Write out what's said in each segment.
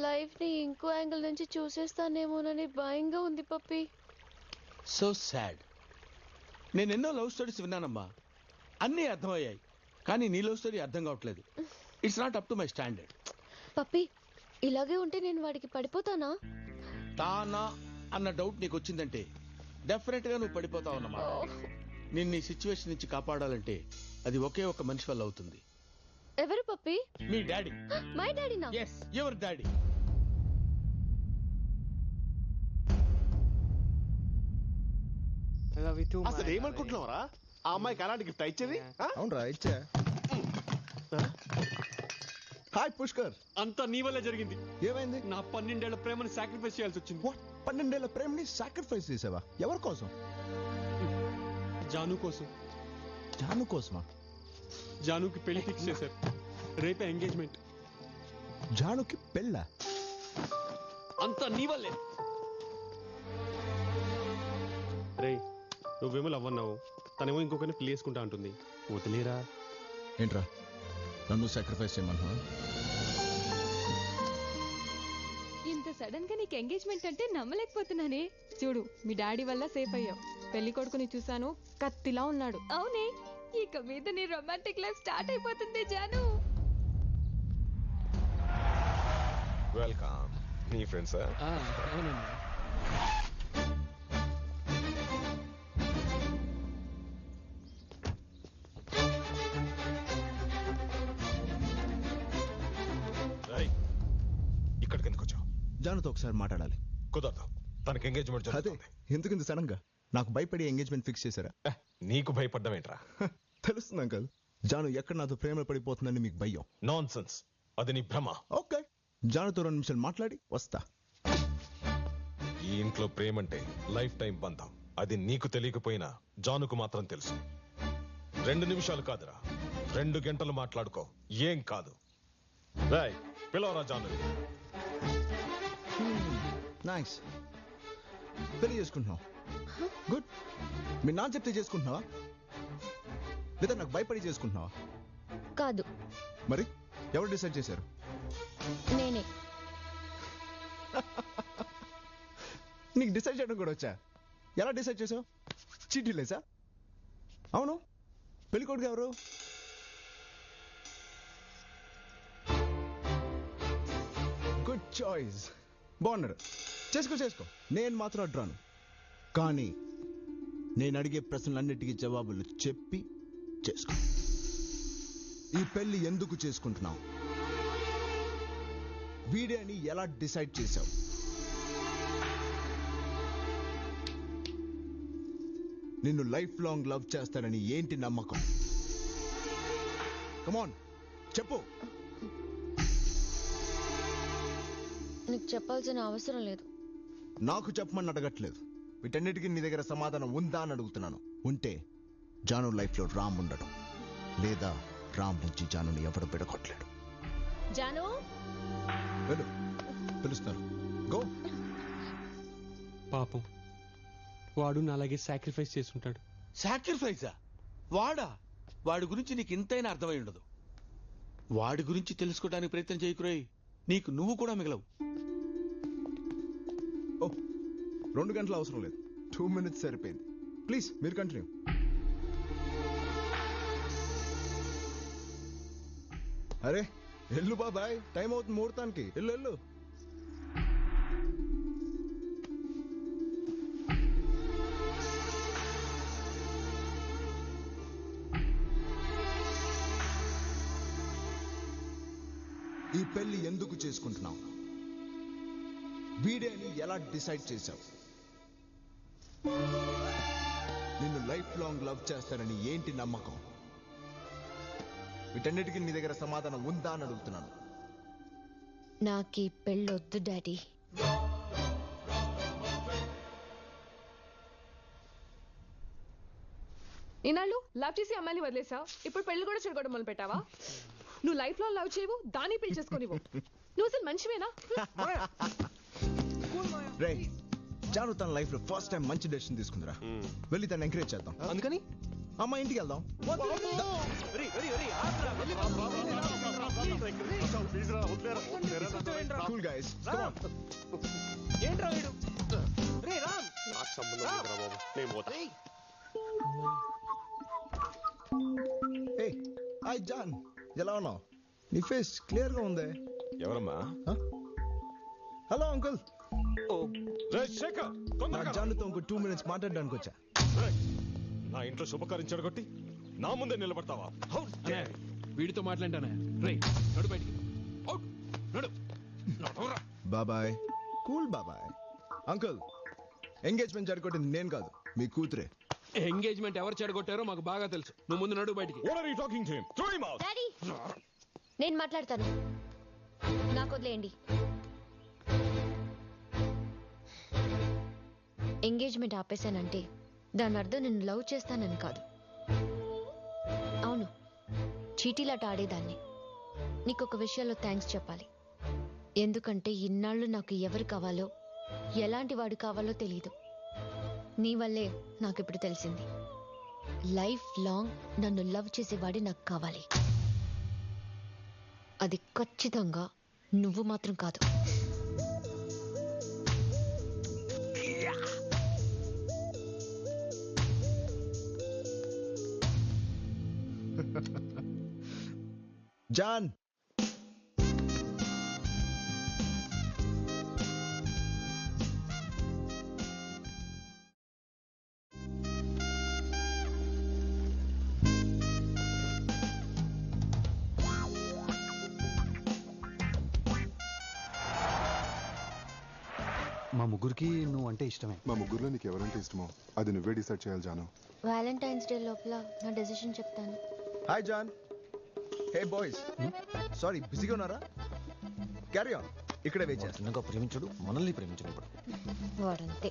Life ని ఇంకో angle నుంచి చూసేస్తానేమోనని భయంగా ఉంది పప్పి. So sad. నేను ఎన్నో లవ్ స్టోరీస్ విన్నానమ్మా, అన్నీ అర్థమయ్యాయి, కానీ నీ లవ్ స్టోరీ అర్థం కావట్లేదు. It's not up to my standard. Pappi ఇలాగే ఉంటే నేను వాడికి పడిపోతానా? తానా అన్న డౌట్ నీకు వచ్చిందంటే డెఫినెట్ గా నువ్వు పడిపోతావు అన్నమాట. నిన్ను ఈ సిచ్యువేషన్ నుంచి కాపాడాలంటే అది ఒకే ఒక మనిషి వల్ల అవుతుంది. ఎవరు పప్పి? మీ డాడీ. మై డాడీనా? yes, your daddy. అసలు ఏమనుకుంటున్నావురా? ఆ అమ్మాయికి అలాంటి గిఫ్ట్ ఇచ్చేది? అవునరా ఇచ్చా. హాయ్ పుష్కర్. అంతా నీ వల్లే జరిగింది. ఏమైంది? నా 12 ఏళ్ల ప్రేమని సాక్రిఫైస్ చేయాల్సి వచ్చింది. 12 ఏళ్ల ప్రేమని సాక్రిఫైస్ చేసావా? ఎవరి కోసం? జాను కోసం. జాను కోసమా? జానుకి పెళ్లి ఫిక్స్ చేశారు, రేపే ఎంగేజ్మెంట్. జానుకి పెళ్ళా? అంతా నీ వల్లే. రే నువ్వేమో లవ్ అన్నావు, తనేమో ఇంకొకరిని పెళ్లి చేసుకుంటా అంటుంది. వదిలేరా. ఏంట్రా నన్ను సాక్రిఫైస్ చేయమన్నా? ఇంత సడన్ గా నీకు ఎంగేజ్మెంట్ అంటే నమ్మలేకపోతున్నానే. చూడు మీ డాడీ వల్ల సేఫ్ అయ్యావు. పెళ్లి కొడుకుని చూసాను, కత్తిలా ఉన్నాడు. అవునే, ఇక మీద నీ రొమాంటిక్ లైఫ్ స్టార్ట్ అయిపోతుంది జాను. వెల్కమ్. నీ ఫ్రెండ్స్? అవునండి. ఇక్కడికి ఎందుకు వచ్చావు? జానుతో ఒకసారి మాట్లాడాలి. కుదరదు, తనకి ఎంగేజ్మెంట్ అదే ఎందుకు ఇంత సడన్ గా? నాకు భయపడి ఎంగేజ్మెంట్ ఫిక్స్ చేశారా? నీకు భయపడ్డం ఏంట్రా? తెలుస్తుంది అంకల్, జాను ఎక్కడ నాతో ప్రేమ పడిపోతుందని మీకు భయం. నాన్ సెన్స్, అది నీ భ్రమ. ఓకే, జానుతో 2 నిమిషాలు మాట్లాడి వస్తా. ఈ ఇంట్లో ప్రేమంటే లైఫ్ టైం బంధం. అది నీకు తెలియకపోయినా జానుకు మాత్రం తెలుసు. 2 నిమిషాలు కాదురా, 2 గంటలు మాట్లాడుకో, ఏం కాదు. రాయ్ పిలవరా జాను. నైస్. పెళ్లి చేసుకుంటున్నావు? గుడ్. మీ నాన్న చెప్తే చేసుకుంటున్నావా లేదా నాకు భయపడి చేసుకుంటున్నావా? కాదు. మరి ఎవరు డిసైడ్ చేశారు? నేనే. నీకు డిసైడ్ చేయడం కూడా వచ్చా? ఎలా డిసైడ్ చేసావు? చీటీ లేసా? అవును, పెళ్లి కొడుకు ఎవరు? గుడ్ చాయిస్, బాగున్నాడు. చేసుకో. నేను మాత్రం అడ్రాను. కానీ నేను అడిగే ప్రశ్నలన్నిటికీ జవాబులు చెప్పి చేసుకో. ఈ పెళ్లి ఎందుకు చేసుకుంటున్నావు? వీడియోని ఎలా డిసైడ్ చేశావు? నిన్ను లైఫ్ లాంగ్ లవ్ చేస్తానని ఏంటి నమ్మకం? కమాన్ చెప్పు. నీకు చెప్పాల్సిన అవసరం లేదు. నాకు చెప్పమని అడగట్లేదు. వీటన్నిటికీ నీ దగ్గర సమాధానం ఉందా అని అడుగుతున్నాను. ఉంటే జాను లైఫ్ లో రామ్ ఉండడం, లేదా రామ్ నుంచి జానుని ఎవడు పెడగొట్టలేడు. జాను వెళ్ళు, పిలుస్తారు. గో. పాపం వాడు నాలాగే సాక్రిఫైస్ చేసుంటాడు. సాక్రిఫైజా? వాడా? వాడి గురించి నీకు ఇంతైనా అర్థమై ఉండదు. వాడి గురించి తెలుసుకోవడానికి ప్రయత్నం చేయకురోయ్, నీకు నువ్వు కూడా మిగలవు. 2 గంటలు అవసరం లేదు, 2 minutes సరిపోయింది. ప్లీజ్ మీరు కంటిన్యూ. అరే ఎల్లు బాబాయ్, టైం అవుతుంది ముహూర్తానికి. ఎల్లు. ఈ పెళ్లి ఎందుకు చేసుకుంటున్నావు? వీడియోని ఎలా డిసైడ్ చేశావు? నిన్ను లైఫ్ లాంగ్ లవ్ చేస్తానని ఏంటి నమ్మకం? వీటన్నిటికీ నీ దగ్గర సమాధానం ఉందా అని అడుగుతున్నాను. నాకు ఈ పెళ్ళొద్దు డాడీ. ఈనాళ్ళు లవ్ చేసి అమ్మాయిని వదిలేసావు, ఇప్పుడు పెళ్లి కూడా చెడగొట్టడం మొదలు పెట్టావా? నువ్వు లైఫ్ లో లవ్ చేయవు, దాన్ని పెళ్లి చేసుకునివ్వు. నువ్వు అసలు మనిషివేనా? రే జాను తన లైఫ్ లో ఫస్ట్ టైం మంచి డెసిషన్ తీసుకుందిరా. వెళ్ళి తను ఎంకరేజ్ చేద్దాం. అందుకని అమ్మ ఇంటికి వెళ్దాం. Cool guys. ఏంట్రా వీడు? రే రామ్, నాకు సంబంధం లేదురా బాబు, నేను పోతా. హే హాయ్ జాన్, ఎలా ఉన్నావు? నీ ఫేస్ క్లియర్ గా ఉందే. ఎవరమ్మా? Hello uncle. రేయ్ శేఖర్, నా తొందరగా రా. జాన్తో ఇంకో 2 minutes మాట్లాడడానికి వచ్చా. రేయ్, నా ఇంట్లో శుభకార్యం చెడగొట్టి నా ముందే నిలబడతావా? How dare you? వీడితో మాట్లాడానే. రే నడు బయటికి. అవుట్ నడు. నడురా. బాబాయ్, కూల్ బాబాయ్. అంకుల్, ఎంగేజ్మెంట్ జరగొట్టింది నేను కాదు, మీ కూతురే. ఎంగేజ్మెంట్ ఎవరు చెడగొట్టారో మాకు బాగా తెలుసు. నువ్వు ముందు నడు బయటికి. What are you talking to him? Throw him out. Daddy నేను మాట్లాడతాను, నాకు వదిలేయండి. ఎంగేజ్మెంట్ ఆపేశానంటే దాని అర్థం నేను లవ్ చేస్తానని కాదు. అవును, చీటీలాట ఆడేదాన్ని. నీకొక విషయంలో థ్యాంక్స్ చెప్పాలి. ఎందుకంటే ఇన్నాళ్ళు నాకు ఎవరు కావాలో, ఎలాంటి వాడు కావాలో తెలియదు. నీ వల్లే నాకు ఇప్పుడు తెలిసింది. లైఫ్ లాంగ్ నన్ను లవ్ చేసేవాడే నాకు కావాలి. అది ఖచ్చితంగా నువ్వు మాత్రం కాదు. జాన్, మా ముగ్గురికి నువ్వు అంటే ఇష్టమే. మా ముగ్గురులో నీకు ఎవరంటే ఇష్టమో అది నువ్వే డిసైడ్ చేయాలి జాను. వ్యాలంటైన్స్ డే లోపల నా డెసిషన్ చెప్తాను. Hi John. Hey boys, sorry బిజీగా ఉన్నారా? క్యారీ ఆన్, ఇక్కడే వెయిట్ చేస్తాను. చిన్నగా ప్రేమించడు, మనల్ని ప్రేమించినప్పుడు. వాడంతే.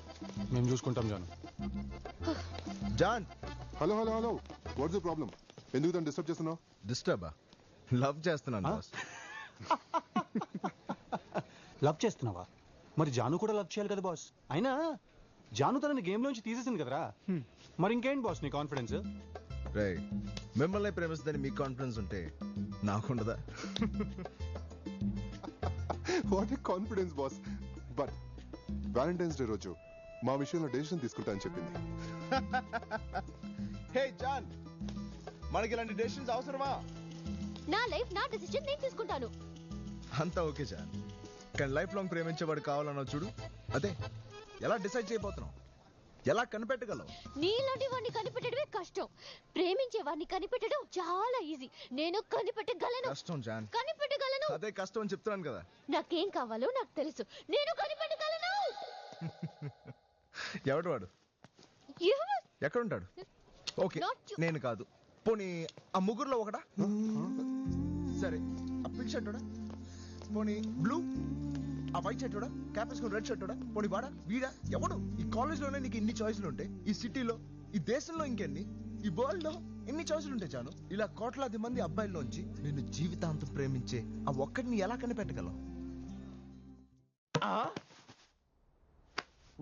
మేము చూసుకుంటాం జాను. John. Hello hello hello, what's the problem? ఎందుకు తను డిస్టర్బ్ చేస్తున్నావు? డిస్టర్బా? లవ్ చేస్తున్నాను బాస్. లవ్ చేస్తున్నావా? మరి జాను కూడా లవ్ చేయాలి కదా బాస్. అయినా జాను తనని గేమ్ లోంచి తీసేసింది కదరా. మరి ఇంకేంటి బాస్ నీ కాన్ఫిడెన్స్? రే, మిమ్మల్ని ప్రేమిస్తుందని మీకు కాన్ఫిడెన్స్ ఉంటే నాకుండదా? What a confidence boss. But Valentine's day రోజు మా విషయంలో డెసిషన్ తీసుకుంటా అని చెప్పింది. హే జాన్, మనకి ఇలాంటి డెసిషన్స్ అవసరమా? నా లైఫ్ నా డెసిషన్ నేను తీసుకుంటాను. అంతా ఓకే జాన్, కానీ లైఫ్ లాంగ్ ప్రేమించేవాడు కావాలన్నావు చూడు, అదే ఎలా డిసైడ్ చేయబోతున్నావు? ఎలా కనిపెట్టగలవు? నీలాంటి వాడిని కనిపెట్టడమే కష్టం, ప్రేమించే వాడిని కనిపెట్టడం చాలా ఈజీ. నేను కనిపెట్టగలను. కష్టం జాన్, కనిపెట్టగలను. అదే కష్టం అని చెప్తున్నాను కదా. నాకేం కావాలో నాకు తెలుసు, నేను కనిపెట్టగలను. ఎవడు వాడు? ఎక్కడుంటాడు? ఓకే, నేను కాదు. పోనీ ఆ ముగ్గురులో ఒకడా? సరే, ఆ పింక్ షర్ట్ పోనీ బ్లూ, ఆ వైట్ షర్ట్ క్యాప్ వేసుకుని రెడ్ షర్ట్ పోనీ వాడా వీడా ఎవడు? ఈ కాలేజ్ లోనే నీకు ఇన్ని చాయిస్లు ఉంటాయి, ఈ సిటీలో, ఈ దేశంలో ఇంకెన్ని, ఈ వరల్డ్ లో ఎన్ని చాయిస్లు ఉంటాయి చాను. ఇలా కోట్లాది మంది అబ్బాయిల్లోంచి నిన్ను జీవితాంతం ప్రేమించే ఆ ఒక్కడిని ఎలా కనిపెట్టగలవు?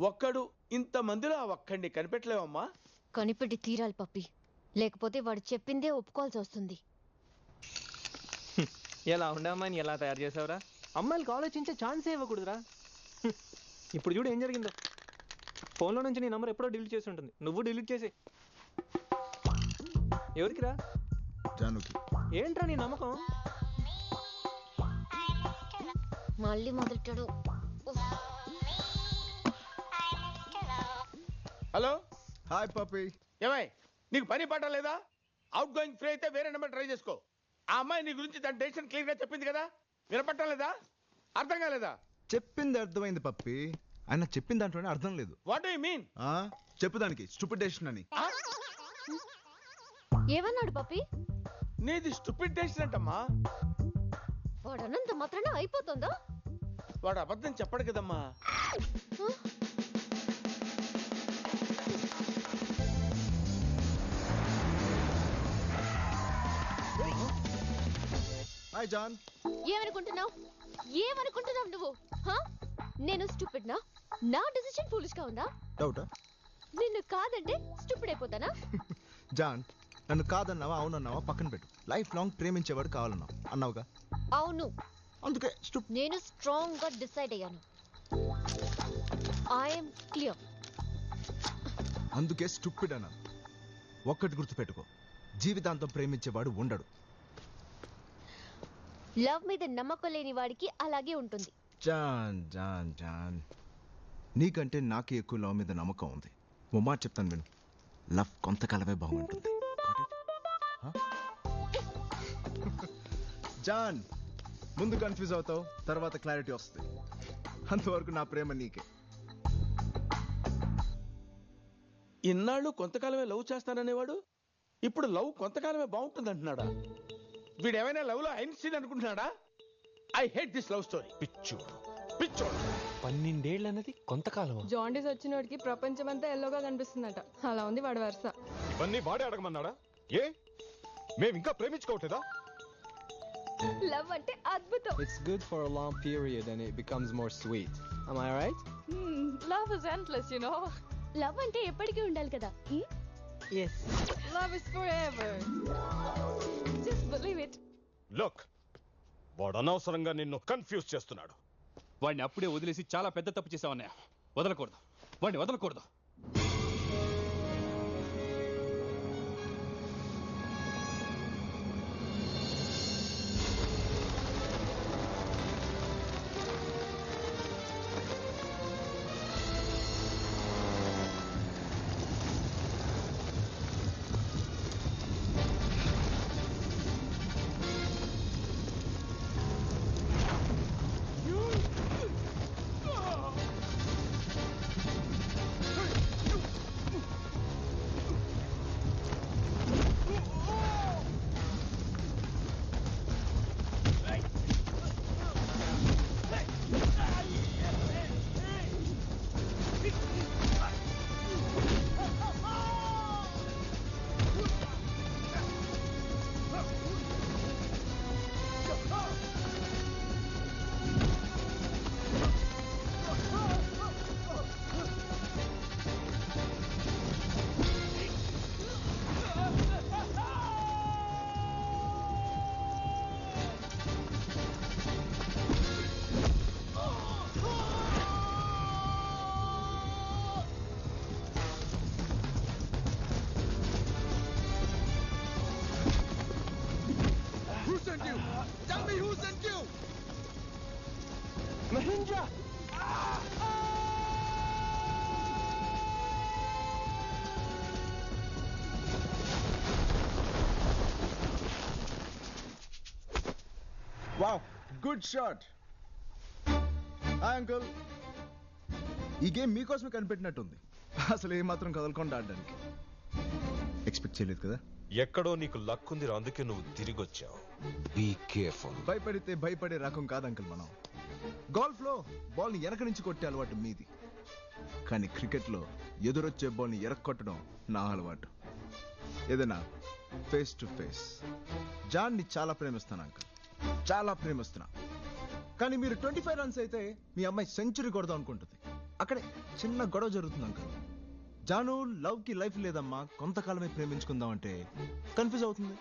ఒక్కడు ఇంత మందిలో ఆ ఒక్కడిని కనిపెట్టలేవమ్మా. కనిపెట్టి తీరాలి పప్పి, లేకపోతే వాడు చెప్పిందే ఒప్పుకోవాల్సి వస్తుంది. ఎలా ఉండే అమ్మాయిని ఎలా తయారు చేసావురా? అమ్మాయిలకు ఆలోచించే ఛాన్సే ఇవ్వకూడదురా. ఇప్పుడు చూడు ఏం జరిగిందో. ఫోన్లో నుంచి నీ నంబర్ ఎప్పుడో డిలీట్ చేసి ఉంటుంది, నువ్వు డిలీట్ చేసి. ఎవరికిరా? జానుకి. ఏంట్రా నీ నమ్మకం? మళ్ళీ మొదలెట్టాడు. హలో, హాయ్ పప్పి. ఏమై నీకు పని పాట లేదా? అవుట్ గోయింగ్ ఫ్రీ అయితే వేరే నెంబర్ ట్రై చేసుకో. ఆ అమ్మాయి నీ గురించి తన డెసిషన్ క్లియర్ గా చెప్పింది కదా, వినపట్టం లేదా? అర్థం కాలేదా? చెప్పింది అర్థమైంది పప్పి, ఆయన చెప్పిన దాంట్లోనే అర్థం లేదు. What do you mean? చెప్పు దానికి స్టూపిడ్ డెసిషన్ అని. ఏమన్నాడు పప్పి? నీది స్టూపిడ్ డెసిషన్ అంటమ్మా. వాడు అన్నంత మాత్రాన అయిపోతుందా? వాడు అబద్ధం చెప్పడు కదమ్మా. Hi John. ఏమనుకుంటున్నావు? ఏమనుకుంటున్నావు నువ్వు? నేను స్టూపిడ్ నా? నా డెసిషన్ ఫూలిష్ గా ఉందా? డౌటా? నిన్ను కాదంటే స్టూపిడ్ అయిపోతానా? జాన్, నన్ను కాదన్నావా అవునన్నావా పక్కన పెట్టు. లైఫ్ లాంగ్ ప్రేమించేవాడు కావాలన్నావు అన్నావుగా. అవును, అందుకే stupid. నేను స్ట్రాంగ్ గా డిసైడ్ అయ్యాను. I'm clear. అందుకే స్టూపిడ్ అన్నాను. ఒక్కటి గుర్తుపెట్టుకో, జీవితాంతం ప్రేమించేవాడు ఉండడు. లవ్ మీద నమ్మకం లేని వాడికి అలాగే ఉంటుంది. జాన్ జాన్ జాన్, నీకంటే నాకే ఎక్కువ లవ్ మీద నమ్మకం ఉంది. ఓ మాట చెప్తాను విను, లవ్ కొంతకాలమే బాగుంటుంది. జాన్, ముందు కన్ఫ్యూజ్ అవుతావు, తర్వాత క్లారిటీ వస్తుంది. అంతవరకు నా ప్రేమ నీకే. ఇన్నాళ్ళు కొంతకాలమే లవ్ చేస్తాననేవాడు ఇప్పుడు లవ్ కొంతకాలమే బాగుంటుంది అంటున్నాడా? వీడేమైనా లవ్ లో ఐన్స్టీన్ అనుకుంటున్నాడా? I hate this love story. పిచ్చోడు. 12 అన్నది కొంతకాలం. జాండీస్ వచ్చినోడికి ప్రపంచం అంతా ఎల్లోగా కనిపిస్తుందట. అలా ఉంది వాడి వరుస. ఇవన్నీ వాడే అడగమన్నాడా? ఏ మేము ఇంకా ప్రేమించుకోవట్లేదా? లవ్ అంటే అద్భుతం. It's good for a long period and it becomes more sweet. Am I right? Love is endless, you know. Love అంటే ఎప్పటికీ ఉండాలి కదా. Yes. Love is forever. Just believe it. Look, వాడు అనవసరంగా నిన్ను కన్ఫ్యూజ్ చేస్తున్నాడు. వాడిని అప్పుడే వదిలేసి చాలా పెద్ద తప్పు చేసావన్నయ్య. వదలకూడదు, వాడిని వదలకూడదు. Wow, good shot. Hi uncle. ఈ గేమ్ మీకోసమే కనిపెట్టినట్టుంది. అసలు ఏమాత్రం కదలకుండా ఆడడానికి. ఎక్స్పెక్ట్ చేయలేదు కదా. ఎక్కడో నీకు లక్ ఉందిరా, అందుకే నువ్వు తిరిగి వచ్చావు. Be careful. భయపడితే భయపడే రకం కాదు అంకుల్ మనం. గోల్ఫ్ లో బాల్ ని వెనక నుంచి కొట్టే అలవాటు మీది, కానీ క్రికెట్ లో ఎదురొచ్చే బాల్ ని ఎరక్కొట్టడం నా అలవాటు. ఏదైనా ఫేస్ టు ఫేస్. జాన్ ని చాలా ప్రేమిస్తాను అంకుల్, చాలా ప్రేమిస్తున్నా. కానీ మీరు 25 రన్స్ అయితే మీ అమ్మాయి సెంచరీ కొడదాం అనుకుంటుంది. అక్కడే చిన్న గొడవ జరుగుతుంది అంకుల్. జాను, లవ్ కి లైఫ్ లేదమ్మా, కొంతకాలమే ప్రేమించుకుందాం అంటే కన్ఫ్యూజ్ అవుతుంది.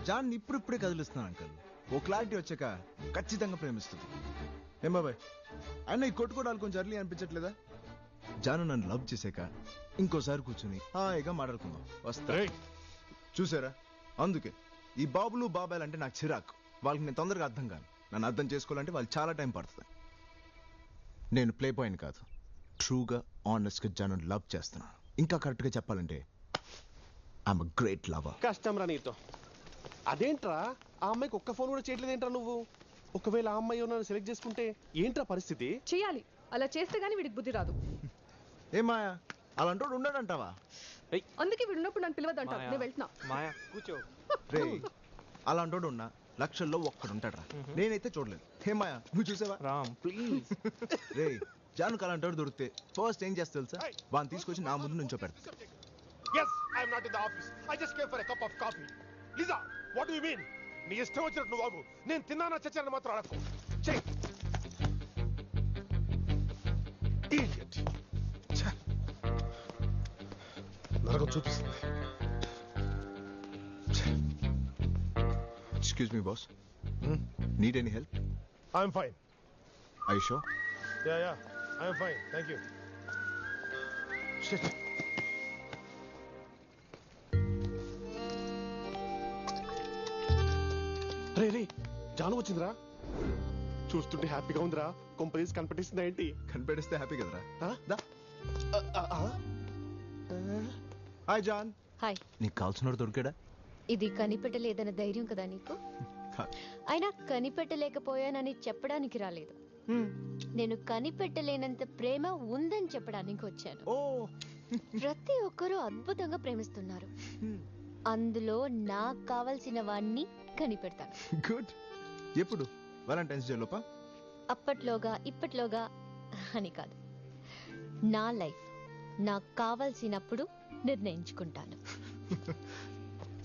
జాన్ ఇప్పుడిప్పుడే కదిలిస్తున్నాను అంకుల్. ఓ క్లారిటీ వచ్చాక ఖచ్చితంగా ప్రేమిస్తుంది. ఏం బాబాయ్, అన్న ఈ కొట్టుకోవడాలు కొంచెం అర్లీ అనిపించట్లేదా? జాను నన్ను లవ్ చేసాక ఇంకోసారి కూర్చుని హాయిగా మాట్లాడుకుందాం. వస్తా. చూసారా, అందుకే ఈ బాబులు బాబాయ్ అంటే నాకు చిరాకు. వాళ్ళకి నేను తొందరగా అర్థం కాను. నన్ను అర్థం చేసుకోవాలంటే వాళ్ళు చాలా టైం పడుతుంది. నేను ప్లే పాయింట్ కాదు, ట్రూగా ఆనెస్ట్గా జాను లవ్ చేస్తున్నాను. ఇంకా కరెక్ట్గా చెప్పాలంటే ఐఎమ్ అ గ్రేట్ లవర్. కష్టం రా నీతో. అదేంట్రా, ఆ అమ్మాయికి ఒక్క ఫోన్ కూడా చేయట్లేదేంట్రా నువ్వు? ఒకవేళ ఆ అమ్మాయి నన్ను సెలెక్ట్ చేసుకుంటే ఏంట్రా పరిస్థితి? చేయాలి, అలా చేస్తే గానీ వీడికి బుద్ధి రాదు. ఏమాయా, అలాంటోడు ఉన్నాడంటావా? అందుకే వీడు ఉన్నప్పుడు నన్ను పిలవద్దంటా. నేను వెళ్తున్నా. మాయా కూర్చో. రే, అలాంటోడు ఉన్నా లక్షల్లో ఒక్కడు ఉంటాడు. నేనైతే చూడలేదు. ఏమాయా, నువ్వు చూసావా? రామ్ ప్లీజ్. రే, జానుకు అలాంటోడు దొరికితే ఫస్ట్ ఏం చేస్తా తెలుసా? వాడిని తీసుకొచ్చి నా ముందు నుంచో పెడతా. Yes, I am not in the office. I just came for a cup of coffee. Lisa, what do you mean? నీ ఇష్టం వచ్చినట్టు నువ్వు వాగు. నేను తిన్నానా చచ్చాను మాత్రం అడగకు. చెయ్. Idiot. నరకం చూపిస్తుంది. Excuse me boss, need any help? I'm fine. Are you sure? Yeah, I'm fine. Thank you. Shit. రే రే జాను వచ్చిందిరా. చూస్తుంటే హ్యాపీగా ఉందిరా. కొంపదీసి కనిపెట్టేసిందా ఏంటి? కనిపెడిస్తే హ్యాపీ కదరా. ఆ? Hi John. హాయ్. నీకు కాల్సినోడు దొరికాడా? ఇది కనిపెట్టలేదన్న ధైర్యం కదా నీకు? అయినా కనిపెట్టలేకపోయానని చెప్పడానికి రాలేదు. నేను కనిపెట్టలేనంత ప్రేమ ఉందని చెప్పడానికి వచ్చాను. ప్రతి ఒక్కరూ అద్భుతంగా ప్రేమిస్తున్నారు. అందులో నాకు కావలసిన వాణ్ణి కనిపెడతాను. గుడ్. ఎప్పుడు? వాలంటైన్స్ డే లోపా? అప్పట్లోగా ఇప్పట్లోగా అని కాదు. నా లైఫ్ నాకు కావలసినప్పుడు నిర్ణయించుకుంటాను.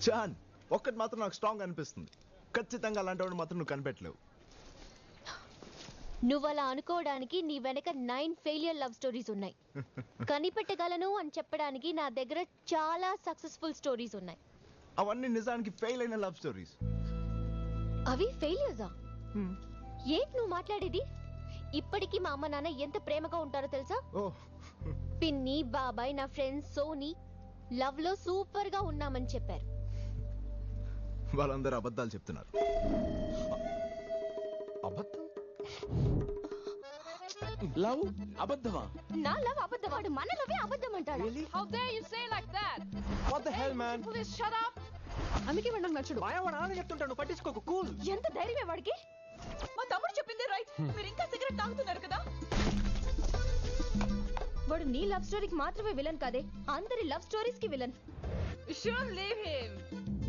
జాన్, ఒక్కటి మాత్రం నాకు స్ట్రాంగ్ అనిపిస్తుంది. ఖచ్చితంగా అలాంటి వాడు మాత్రం నువ్వు కనిపెట్టలేవు. నువ్వు అలా అనుకోవడానికి నీ వెనక 9 ఫెయిలియర్ లవ్ స్టోరీస్ ఉన్నాయి. కనిపెట్టగలను అని చెప్పడానికి నా దగ్గర చాలా సక్సెస్ఫుల్ స్టోరీస్ ఉన్నాయి. అవన్నీ నిజానికి ఫెయిల్ అయిన లవ్ స్టోరీస్. అవి ఫెయిలియర్సా? ఏంటి నువ్వు మాట్లాడేది? ఇప్పటికీ మా అమ్మ నాన్న ఎంత ప్రేమగా ఉంటారో తెలుసా? పిన్ని, బాబాయ్, నా ఫ్రెండ్స్ సోనీ లవ్ లో సూపర్ గా ఉన్నామని చెప్పారు. వాళ్ళందరూ అబద్ధాలు చెప్తున్నారు. అబద్ధం? లవ్ అబద్ధమా? నా లవ్ అబద్ధమాడు, మన లవే అబద్ధం అంటాడు. How dare you say like that? What the hell, man? Please shut up. అందుకే వాడు నాకు నచ్చడు. మాయవాడు ఆడ చెప్తుంటాడు, పట్టించుకోకు. కూల్. ఎంత ధైర్యమే వాడికి? మా తమ్ముడు చెప్పింది రైట్. మీరు ఇంకా సిగరెట్ తాగుతున్నారు కదా? వాడు నీ లవ్ స్టోరీకి మాత్రమే విలన్ కాదే, అందరి లవ్ స్టోరీస్ కి villain. You shouldn't leave him.